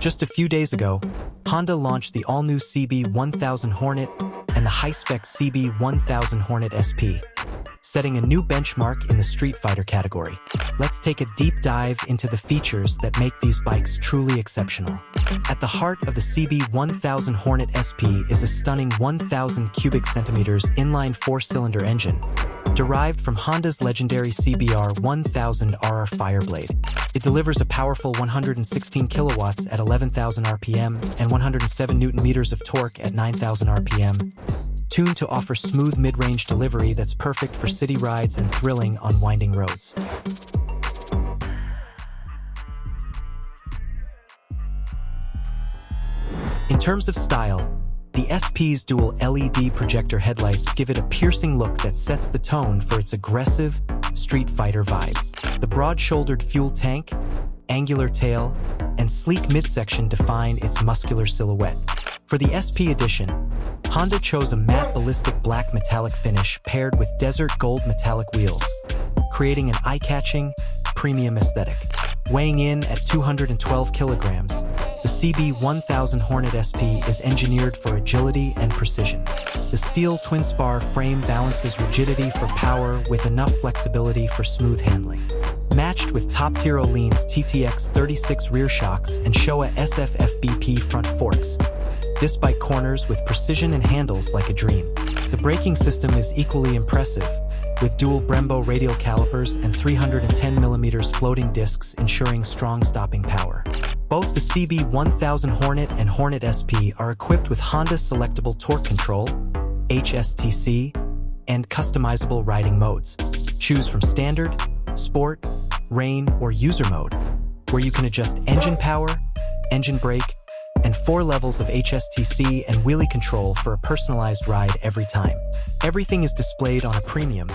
Just a few days ago, Honda launched the all-new CB1000 Hornet and the high-spec CB1000 Hornet SP, setting a new benchmark in the streetfighter category. Let's take a deep dive into the features that make these bikes truly exceptional. At the heart of the CB1000 Hornet SP is a stunning 1,000 cubic centimeters inline four-cylinder engine, derived from Honda's legendary CBR1000RR Fireblade. It delivers a powerful 116 kilowatts at 11,000 RPM and 107 Newton-meters of torque at 9,000 RPM, tuned to offer smooth mid-range delivery that's perfect for city rides and thrilling on winding roads. In terms of style, the SP's dual LED projector headlights give it a piercing look that sets the tone for its aggressive, street fighter vibe. The broad-shouldered fuel tank, angular tail, and sleek midsection define its muscular silhouette. For the SP edition, Honda chose a matte ballistic black metallic finish paired with desert gold metallic wheels, creating an eye-catching, premium aesthetic. Weighing in at 212 kilograms, the CB1000 Hornet SP is engineered for agility and precision. The steel twin-spar frame balances rigidity for power with enough flexibility for smooth handling. Matched with top-tier Öhlins TTX 36 rear shocks and Showa SFFBP front forks, this bike corners with precision and handles like a dream. The braking system is equally impressive, with dual Brembo radial calipers and 310mm floating discs ensuring strong stopping power. Both the CB1000 Hornet and Hornet SP are equipped with Honda Selectable Torque Control, HSTC, and customizable riding modes. Choose from Standard, Sport, Rain, or User mode, where you can adjust engine power, engine brake, and 4 levels of HSTC and wheelie control for a personalized ride every time. Everything is displayed on a premium,